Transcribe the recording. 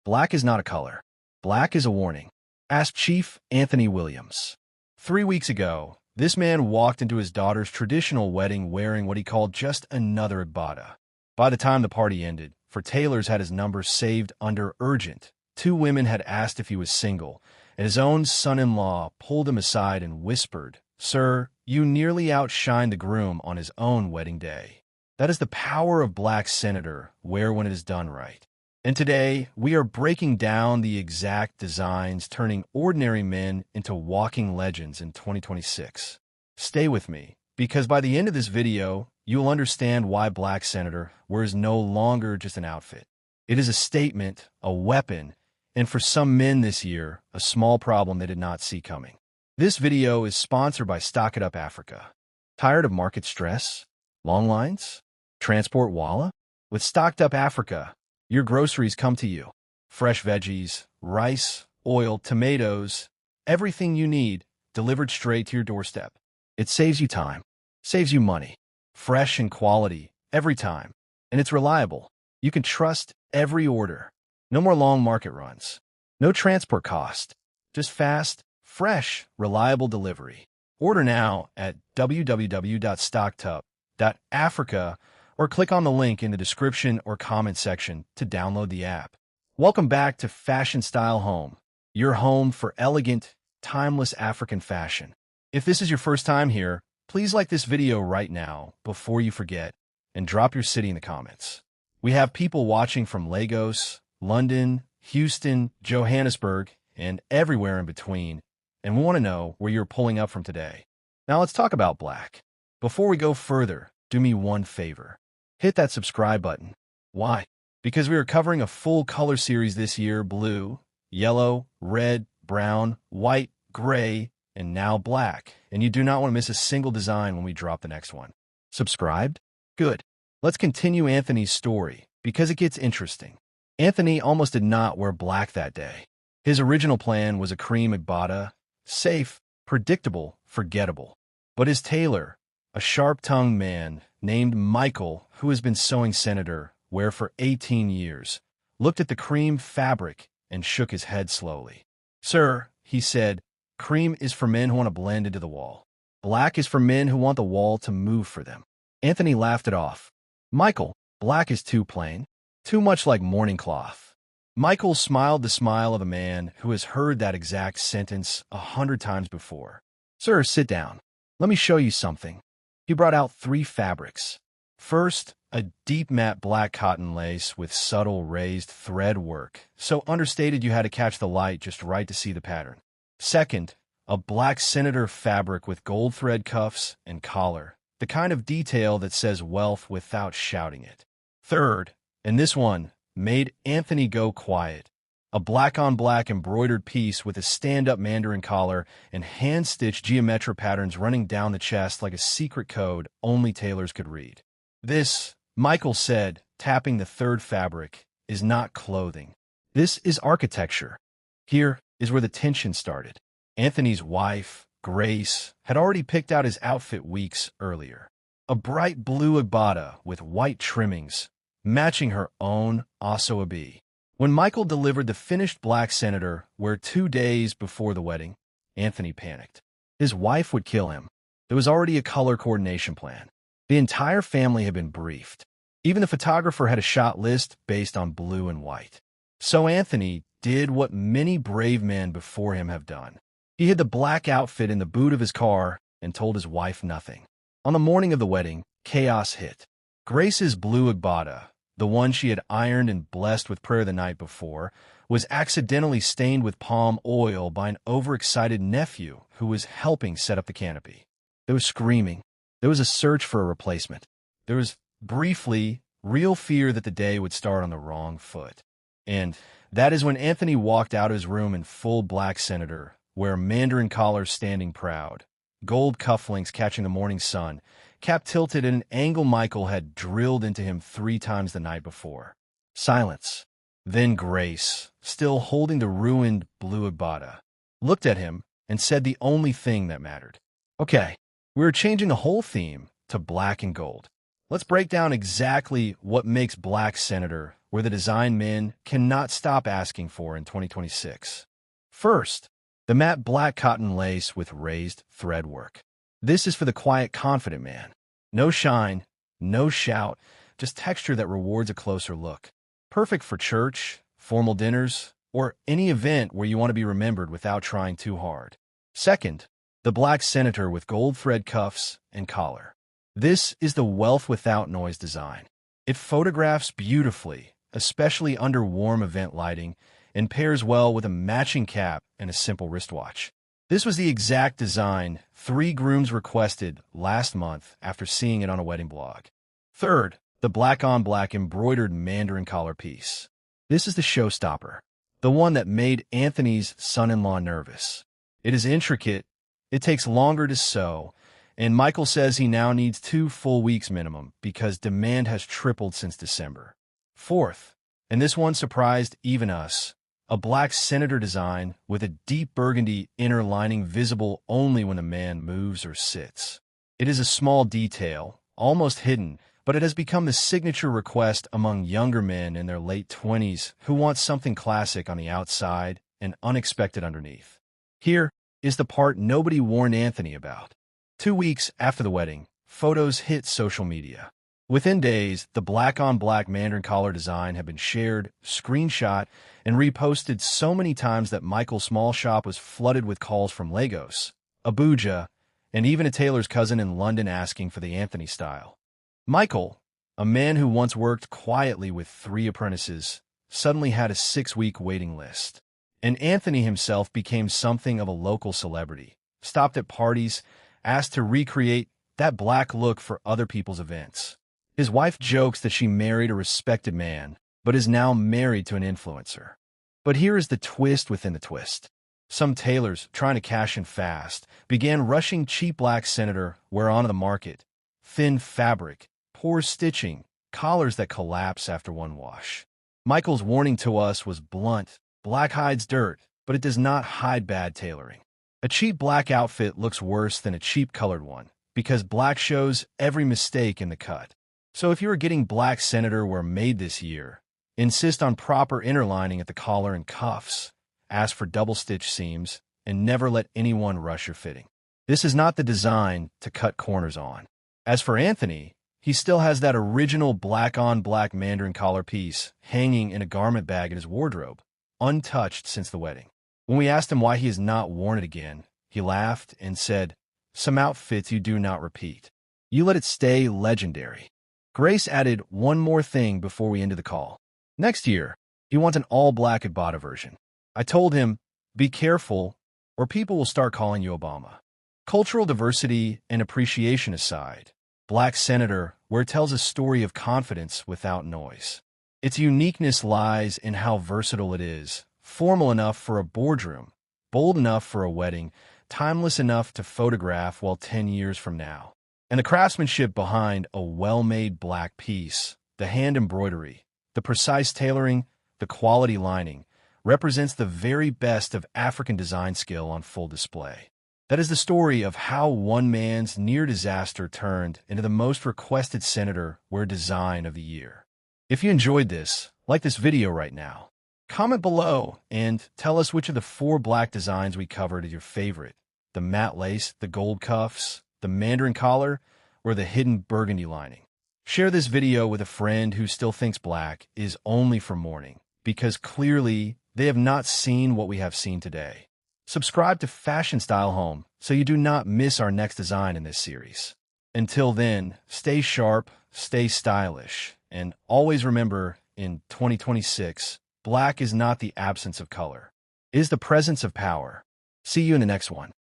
Black is not a color. Black is a warning. Asked Chief Anthony Williams. 3 weeks ago, this man walked into his daughter's traditional wedding wearing what he called just another Igbada. By the time the party ended, for Taylor's had his number saved under urgent. 2 women had asked if he was single, and his own son-in-law pulled him aside and whispered, "Sir, you nearly outshined the groom on his own wedding day." That is the power of Black Senator, wear when it is done right. And today, we are breaking down the exact designs turning ordinary men into walking legends in 2026. Stay with me, because by the end of this video, you'll understand why Black Senator wears no longer just an outfit. It is a statement, a weapon, and for some men this year, a small problem they did not see coming. This video is sponsored by Stock It Up Africa. Tired of market stress? Long lines? Transport walla? With Stocked Up Africa, your groceries come to you. Fresh veggies, rice, oil, tomatoes, everything you need delivered straight to your doorstep. It saves you time, saves you money. Fresh and quality every time. And it's reliable. You can trust every order. No more long market runs. No transport cost. Just fast, fresh, reliable delivery. Order now at www.stockedup.africa or click on the link in the description or comment section to download the app. Welcome back to Fashion Style Home, your home for elegant, timeless African fashion. If this is your first time here, please like this video right now before you forget and drop your city in the comments. We have people watching from Lagos, London, Houston, Johannesburg, and everywhere in between, and we want to know where you're pulling up from today. Now let's talk about black. Before we go further, do me one favor. Hit that subscribe button. Why? Because we are covering a full color series this year: blue, yellow, red, brown, white, gray, and now black. And you do not want to miss a single design when we drop the next one. Subscribed? Good. Let's continue Anthony's story, because it gets interesting. Anthony almost did not wear black that day. His original plan was a cream Igbada, safe, predictable, forgettable. But his tailor, a sharp-tongued man named Michael, who has been sewing Senator wear for 18 years, looked at the cream fabric and shook his head slowly. "Sir," he said, "cream is for men who want to blend into the wall. Black is for men who want the wall to move for them." Anthony laughed it off. "Michael, black is too plain, too much like morning cloth." Michael smiled the smile of a man who has heard that exact sentence 100 times before. "Sir, sit down. Let me show you something." He brought out 3 fabrics. First, a deep matte black cotton lace with subtle raised thread work, so understated you had to catch the light just right to see the pattern. Second, a black Senator fabric with gold thread cuffs and collar, the kind of detail that says wealth without shouting it. Third, and this one made Anthony go quiet, a black-on-black embroidered piece with a stand-up mandarin collar and hand-stitched geometric patterns running down the chest like a secret code only tailors could read. "This," Michael said, tapping the 3rd fabric, "is not clothing. This is architecture." Here is where the tension started. Anthony's wife, Grace, had already picked out his outfit weeks earlier. A bright blue Igbada with white trimmings, matching her own aso-ebi. When Michael delivered the finished black Senator wear 2 days before the wedding, Anthony panicked. His wife would kill him. There was already a color coordination plan. The entire family had been briefed. Even the photographer had a shot list based on blue and white. So Anthony did what many brave men before him have done. He hid the black outfit in the boot of his car and told his wife nothing. On the morning of the wedding, chaos hit. Grace's blue Igbada, the one she had ironed and blessed with prayer the night before, was accidentally stained with palm oil by an overexcited nephew who was helping set up the canopy. There was screaming. There was a search for a replacement. There was, briefly, real fear that the day would start on the wrong foot. And that is when Anthony walked out of his room in full black Senator, wear mandarin collars standing proud, gold cufflinks catching the morning sun, cap tilted at an angle Michael had drilled into him 3 times the night before. Silence. Then Grace, still holding the ruined blue Igbada, looked at him and said the only thing that mattered. "Okay, we're changing the whole theme to black and gold. Let's break down exactly what makes Black Senator where the design men cannot stop asking for in 2026. First, the matte black cotton lace with raised thread work. This is for the quiet, confident man. No shine, no shout, just texture that rewards a closer look. Perfect for church, formal dinners, or any event where you want to be remembered without trying too hard. Second, the Black Senator with gold thread cuffs and collar. This is the wealth without noise design. It photographs beautifully, especially under warm event lighting, and pairs well with a matching cap and a simple wristwatch. This was the exact design 3 grooms requested last month after seeing it on a wedding blog. Third, the black-on-black embroidered mandarin collar piece. This is the showstopper, the one that made Anthony's son-in-law nervous. It is intricate, it takes longer to sew, and Michael says he now needs 2 full weeks minimum because demand has tripled since December. Fourth, and this one surprised even us, a Black Senator design with a deep burgundy inner lining visible only when a man moves or sits. It is a small detail, almost hidden, but it has become the signature request among younger men in their late 20s who want something classic on the outside and unexpected underneath. Here is the part nobody warned Anthony about. 2 weeks after the wedding, photos hit social media. Within days, the black-on-black mandarin collar design had been shared, screenshot, and reposted so many times that Michael's small shop was flooded with calls from Lagos, Abuja, and even a tailor's cousin in London asking for the Anthony style. Michael, a man who once worked quietly with 3 apprentices, suddenly had a 6-week waiting list. And Anthony himself became something of a local celebrity, stopped at parties, asked to recreate that black look for other people's events. His wife jokes that she married a respected man, but is now married to an influencer. But here is the twist within the twist. Some tailors, trying to cash in fast, began rushing cheap Black Senator wear onto the market. Thin fabric, poor stitching, collars that collapse after one wash. Michael's warning to us was blunt. Black hides dirt, but it does not hide bad tailoring. A cheap black outfit looks worse than a cheap colored one, because black shows every mistake in the cut. So if you are getting Black Senator wear made this year, insist on proper inner lining at the collar and cuffs, ask for double-stitch seams, and never let anyone rush your fitting. This is not the design to cut corners on. As for Anthony, he still has that original black-on-black mandarin collar piece hanging in a garment bag in his wardrobe, untouched since the wedding. When we asked him why he has not worn it again, he laughed and said, "Some outfits you do not repeat. You let it stay legendary." Grace added one more thing before we ended the call. Next year, he wants an all-black Ibotta version. I told him, be careful, or people will start calling you Obama. Cultural diversity and appreciation aside, Black Senator, where it tells a story of confidence without noise. Its uniqueness lies in how versatile it is, formal enough for a boardroom, bold enough for a wedding, timeless enough to photograph well 10 years from now. And the craftsmanship behind a well-made black piece, the hand embroidery, the precise tailoring, the quality lining, represents the very best of African design skill on full display. That is the story of how one man's near disaster turned into the most requested Senator wear design of the year. If you enjoyed this, like this video right now. Comment below and tell us which of the 4 black designs we covered is your favorite. The matte lace, the gold cuffs, the mandarin collar, or the hidden burgundy lining. Share this video with a friend who still thinks black is only for mourning, because clearly they have not seen what we have seen today. Subscribe to Fashion Style Home so you do not miss our next design in this series. Until then, stay sharp, stay stylish, and always remember, in 2026, black is not the absence of color. It is the presence of power. See you in the next one.